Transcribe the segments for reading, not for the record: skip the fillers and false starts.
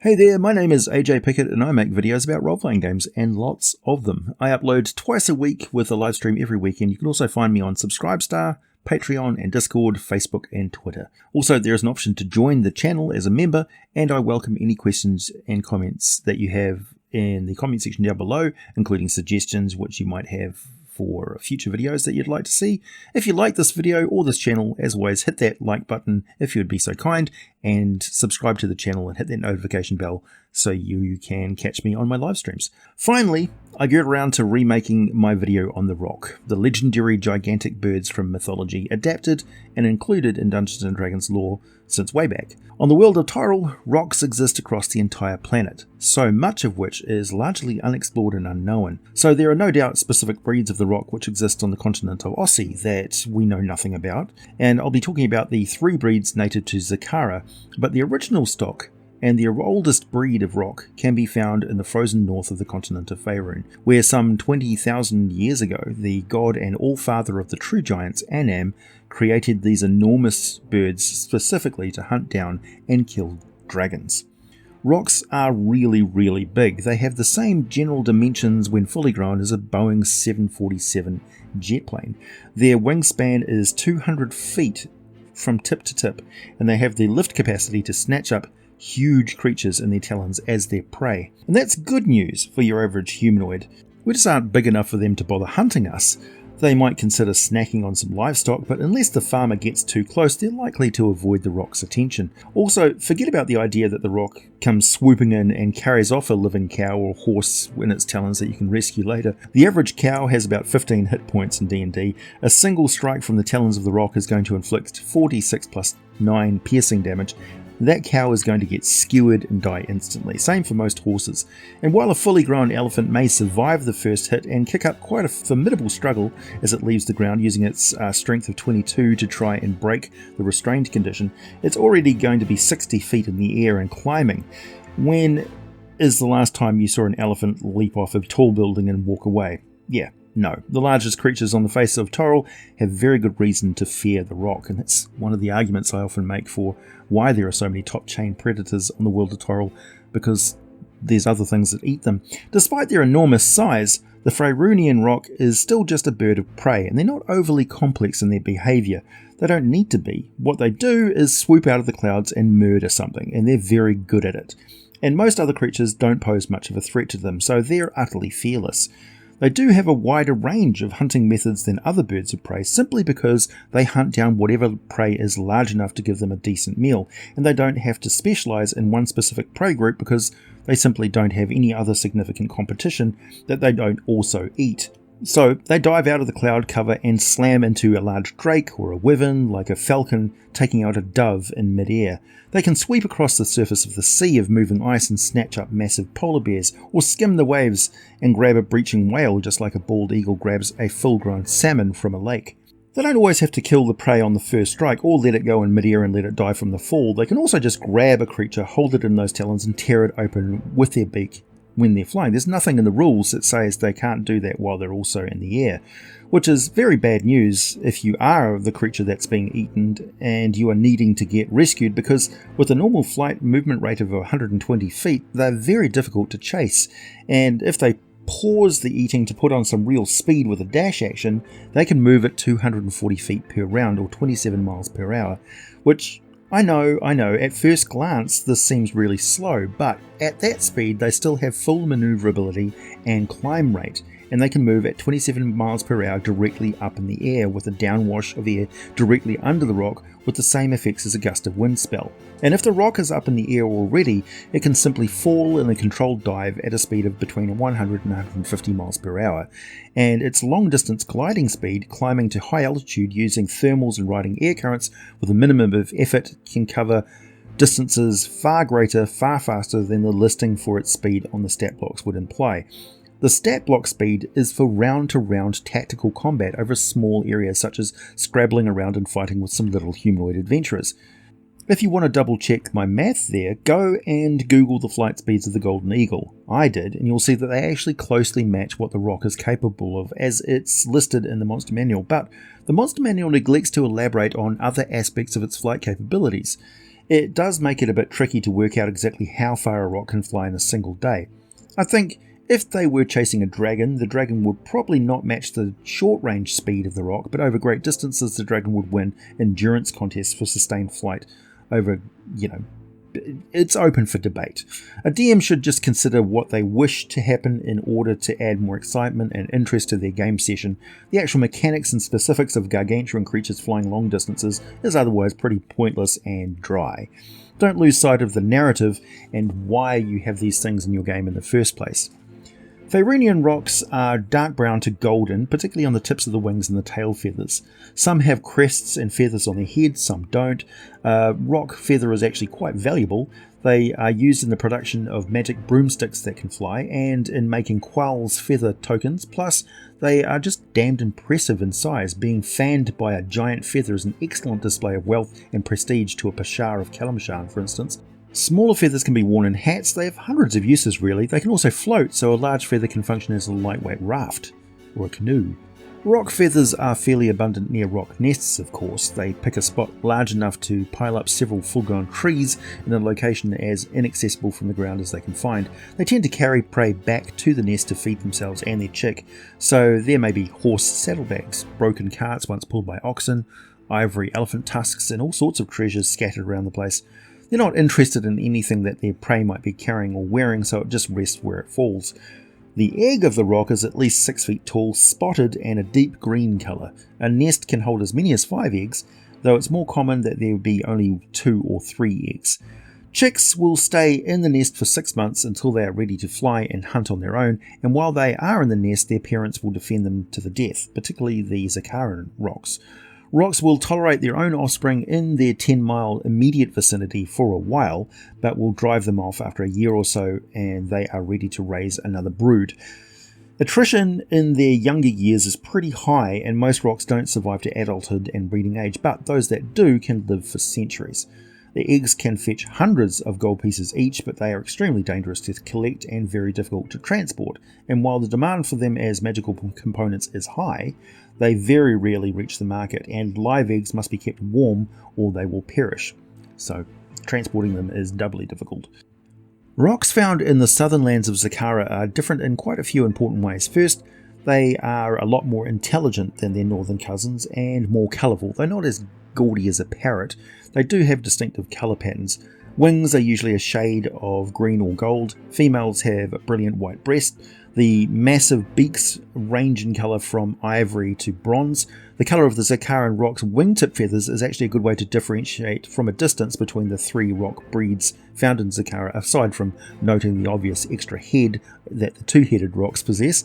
Hey there, my name is AJ Pickett and I make videos about role-playing games, and lots of them. I upload twice a week with a live stream every weekend. You can also find me on Subscribestar, Patreon and Discord, Facebook and Twitter. Also, there is an option to join the channel as a member, and I welcome any questions and comments that you have in the comment section down below, including suggestions which you might have for future videos that you'd like to see. If you like this video or this channel, as always, hit that like button if you would be so kind, and subscribe to the channel and hit that notification bell so you can catch me on my live streams. Finally, I get around to remaking my video on the roc, the legendary gigantic birds from mythology, adapted and included in Dungeons & Dragons lore since way back. On the world of Toril, rocs exist across the entire planet, so much of which is largely unexplored and unknown. So there are no doubt specific breeds of the roc which exist on the continent of Aussie that we know nothing about, and I'll be talking about the 3 breeds native to Zakhara, but the original stock and the oldest breed of roc can be found in the frozen north of the continent of faerun, where some 20,000 years ago the god and all-father of the true giants, Annam, created these enormous birds specifically to hunt down and kill dragons. Rocs are really big. They have the same general dimensions when fully grown as a Boeing 747 jet plane. Their wingspan is 200 feet from tip to tip, and they have the lift capacity to snatch up huge creatures in their talons as their prey. And that's good news for your average humanoid. We just aren't big enough for them to bother hunting us. They might consider snacking on some livestock, but unless the farmer gets too close, they're likely to avoid the roc's attention. Also, forget about the idea that the roc comes swooping in and carries off a living cow or horse in its talons that you can rescue later. The average cow has about 15 hit points in D&D. A single strike from the talons of the roc is going to inflict 46 plus 9 piercing damage. That cow is going to get skewered and die instantly. Same for most horses. And while a fully grown elephant may survive the first hit and kick up quite a formidable struggle as it leaves the ground using its strength of 22 to try and break the restrained condition, it's already going to be 60 feet in the air and climbing. When is the last time you saw an elephant leap off a tall building and walk away? Yeah. No, the largest creatures on the face of Toril have very good reason to fear the roc, and that's one of the arguments I often make for why there are so many top chain predators on the world of Toril, because there's other things that eat them. Despite their enormous size, the faerunian roc is still just a bird of prey, and they're not overly complex in their behaviour. They don't need to be. What they do is swoop out of the clouds and murder something, and they're very good at it. And most other creatures don't pose much of a threat to them, so they're utterly fearless. They do have a wider range of hunting methods than other birds of prey simply because they hunt down whatever prey is large enough to give them a decent meal, and they don't have to specialise in one specific prey group because they simply don't have any other significant competition that they don't also eat. So they dive out of the cloud cover and slam into a large drake or a wyvern like a falcon taking out a dove in midair. They can sweep across the surface of the sea of moving ice and snatch up massive polar bears, or skim the waves and grab a breaching whale just like a bald eagle grabs a full-grown salmon from a lake. They don't always have to kill the prey on the first strike or let it go in midair and let it die from the fall. They can also just grab a creature, hold it in those talons and tear it open with their beak when they're flying. There's nothing in the rules that says they can't do that while they're also in the air, which is very bad news if you are the creature that's being eaten and you are needing to get rescued, because with a normal flight movement rate of 120 feet, they're very difficult to chase, and if they pause the eating to put on some real speed with a dash action, they can move at 240 feet per round or 27 miles per hour, which I know, at first glance this seems really slow, but at that speed they still have full maneuverability and climb rate, and they can move at 27 miles per hour directly up in the air with a downwash of air directly under the roc with the same effects as a gust of wind spell. And if the roc is up in the air already, it can simply fall in a controlled dive at a speed of between 100 and 150 miles per hour, and its long distance gliding speed, climbing to high altitude using thermals and riding air currents with a minimum of effort, can cover distances far greater, far faster than the listing for its speed on the stat blocks would imply. The stat block speed is for round-to-round tactical combat over small areas such as scrabbling around and fighting with some little humanoid adventurers. If you want to double check my math there, go and Google the flight speeds of the Golden Eagle. I did, and you'll see that they actually closely match what the roc is capable of as it's listed in the Monster Manual, but the Monster Manual neglects to elaborate on other aspects of its flight capabilities. It does make it a bit tricky to work out exactly how far a rock can fly in a single day. I think if they were chasing a dragon, the dragon would probably not match the short-range speed of the rock, but over great distances the dragon would win endurance contests for sustained flight over, it's open for debate. A DM should just consider what they wish to happen in order to add more excitement and interest to their game session. The actual mechanics and specifics of gargantuan creatures flying long distances is otherwise pretty pointless and dry. Don't lose sight of the narrative and why you have these things in your game in the first place. Faerunian rocks are dark brown to golden, particularly on the tips of the wings and the tail feathers. Some have crests and feathers on their heads, some don't. Rock feather is actually quite valuable. They are used in the production of magic broomsticks that can fly and in making Quell's feather tokens, plus they are just damned impressive in size. Being fanned by a giant feather is an excellent display of wealth and prestige to a Pashar of Kalimshan, for instance. Smaller feathers can be worn in hats. They have hundreds of uses really. They can also float, so a large feather can function as a lightweight raft or a canoe. Rock feathers are fairly abundant near rock nests, of course. They pick a spot large enough to pile up several full-grown trees in a location as inaccessible from the ground as they can find. They tend to carry prey back to the nest to feed themselves and their chick, so there may be horse saddlebags, broken carts once pulled by oxen, ivory elephant tusks, and all sorts of treasures scattered around the place. They're not interested in anything that their prey might be carrying or wearing, so it just rests where it falls. The egg of the rock is at least 6 feet tall, spotted, and a deep green colour. A nest can hold as many as 5 eggs, though it's more common that there be only 2 or 3 eggs. Chicks will stay in the nest for 6 months until they are ready to fly and hunt on their own, and while they are in the nest, their parents will defend them to the death, particularly the Zakhara rocks. Rocks will tolerate their own offspring in their 10-mile immediate vicinity for a while, but will drive them off after a year or so and they are ready to raise another brood. Attrition in their younger years is pretty high and most rocks don't survive to adulthood and breeding age, but those that do can live for centuries. The eggs can fetch hundreds of gold pieces each, but they are extremely dangerous to collect and very difficult to transport, and while the demand for them as magical components is high, they very rarely reach the market, and live eggs must be kept warm or they will perish. So transporting them is doubly difficult. Rocks found in the southern lands of Zakhara are different in quite a few important ways. First, they are a lot more intelligent than their northern cousins and more colourful. Though not as gaudy as a parrot, they do have distinctive colour patterns. Wings are usually a shade of green or gold. Females have a brilliant white breast. The massive beaks range in colour from ivory to bronze. The colour of the Zakharan rock's wingtip feathers is actually a good way to differentiate from a distance between the 3 rock breeds found in Zakhara, aside from noting the obvious extra head that the 2-headed rocks possess.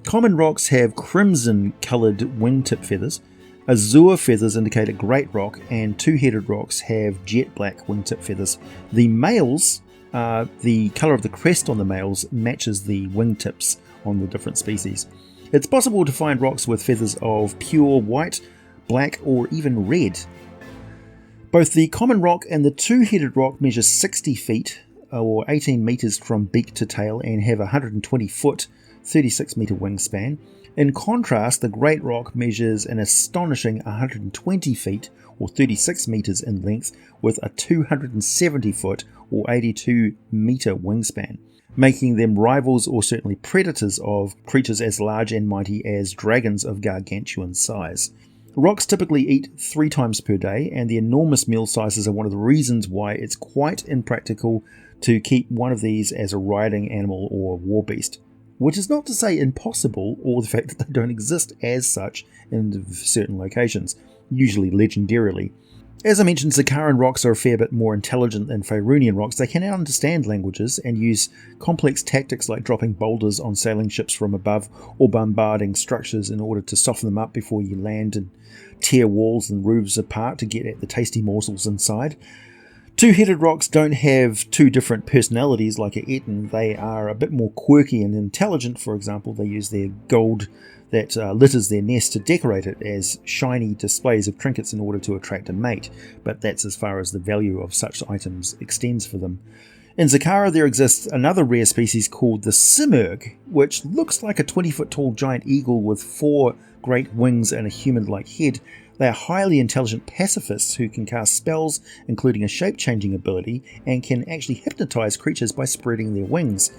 Common rocks have crimson coloured wingtip feathers. Azure feathers indicate a great rock, and 2-headed rocks have jet black wingtip feathers. The males, the colour of the crest on the males matches the wingtips on the different species. It's possible to find rocks with feathers of pure white, black, or even red. Both the common rock and the 2-headed rock measure 60 feet or 18 metres from beak to tail and have a 120 foot, 36 metre wingspan. In contrast, the Great Rock measures an astonishing 120 feet or 36 metres in length with a 270 foot or 82 metre wingspan, making them rivals or certainly predators of creatures as large and mighty as dragons of gargantuan size. Rocks typically eat 3 times per day, and the enormous meal sizes are one of the reasons why it's quite impractical to keep one of these as a riding animal or war beast. Which is not to say impossible, or the fact that they don't exist as such in certain locations, usually legendarily. As I mentioned, Zakharan rocks are a fair bit more intelligent than Faerunian rocks. They can understand languages and use complex tactics like dropping boulders on sailing ships from above or bombarding structures in order to soften them up before you land and tear walls and roofs apart to get at the tasty morsels inside. 2-headed rocks don't have 2 different personalities like a Eton. They are a bit more quirky and intelligent. For example, they use their gold that litters their nest to decorate it as shiny displays of trinkets in order to attract a mate, but that's as far as the value of such items extends for them. In Zakhara there exists another rare species called the Simurg, which looks like a 20-foot tall giant eagle with 4 great wings and a human-like head. They are highly intelligent pacifists who can cast spells, including a shape-changing ability, and can actually hypnotize creatures by spreading their wings.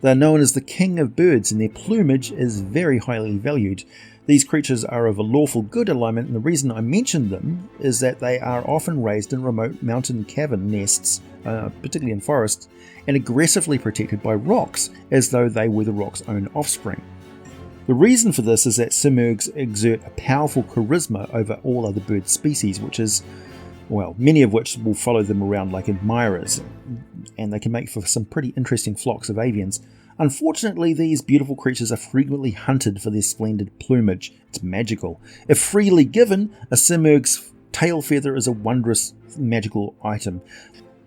They are known as the king of birds, and their plumage is very highly valued. These creatures are of a lawful good alignment, and the reason I mention them is that they are often raised in remote mountain cavern nests, particularly in forests, and aggressively protected by rocks, as though they were the rock's own offspring. The reason for this is that Simurgs exert a powerful charisma over all other bird species, which is, well, many of which will follow them around like admirers, and they can make for some pretty interesting flocks of avians. Unfortunately, these beautiful creatures are frequently hunted for their splendid plumage. It's magical. If freely given, a Simurg's tail feather is a wondrous magical item.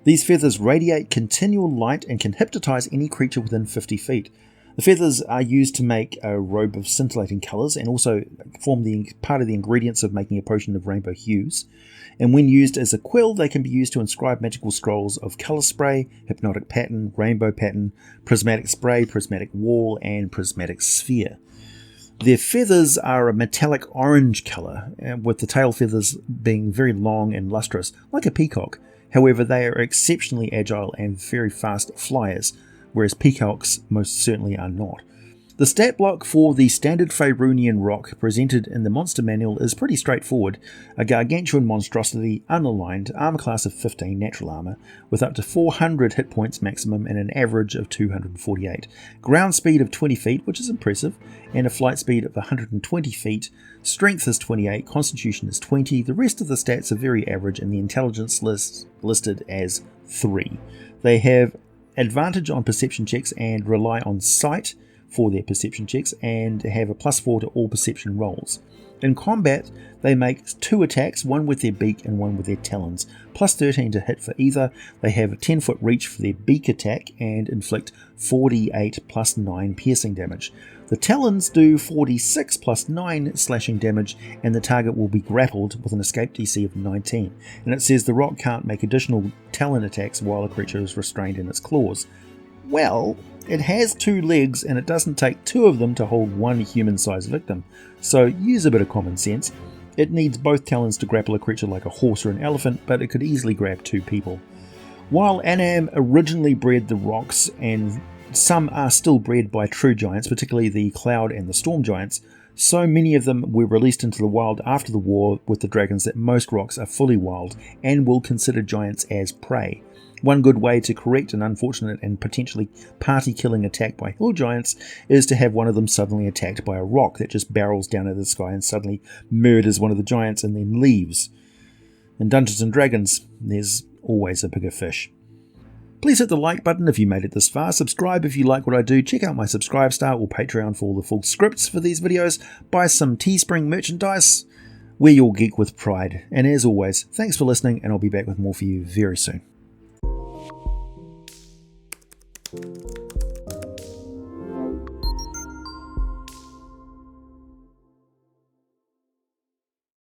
These feathers radiate continual light and can hypnotize any creature within 50 feet. The feathers are used to make a robe of scintillating colours and also form part of the ingredients of making a potion of rainbow hues. And when used as a quill, they can be used to inscribe magical scrolls of colour spray, hypnotic pattern, rainbow pattern, prismatic spray, prismatic wall, and prismatic sphere. Their feathers are a metallic orange colour, with the tail feathers being very long and lustrous, like a peacock. However, they are exceptionally agile and very fast flyers, whereas peacocks most certainly are not. The stat block for the standard Faerunian rock presented in the monster manual is pretty straightforward. A gargantuan monstrosity, unaligned, armor class of 15 natural armor, with up to 400 hit points maximum and an average of 248. Ground speed of 20 feet, which is impressive, and a flight speed of 120 feet. Strength is 28, constitution is 20. The rest of the stats are very average, and the intelligence list listed as 3. They have advantage on perception checks and rely on sight for their perception checks, and have a +4 to all perception rolls. In combat, they make 2 attacks, one with their beak and one with their talons, +13 to hit for either. They have a 10-foot reach for their beak attack and inflict 48 +9 piercing damage. The talons do 46 +9 slashing damage, and the target will be grappled with an escape DC of 19. And it says the rock can't make additional talon attacks while a creature is restrained in its claws. Well, it has 2 legs, and it doesn't take 2 of them to hold one human-sized victim, so use a bit of common sense. It needs both talons to grapple a creature like a horse or an elephant, but it could easily grab 2 people. While Annam originally bred the rocks, and some are still bred by true giants, particularly the cloud and the storm giants, so many of them were released into the wild after the war with the dragons that most rocks are fully wild and will consider giants as prey. One good way to correct an unfortunate and potentially party-killing attack by hill giants is to have one of them suddenly attacked by a rock that just barrels down out of the sky and suddenly murders one of the giants and then leaves. In Dungeons & Dragons, there's always a bigger fish. Please hit the like button if you made it this far, subscribe if you like what I do, check out my Subscribestar or Patreon for all the full scripts for these videos, buy some Teespring merchandise, wear your geek with pride, and as always, thanks for listening, and I'll be back with more for you very soon.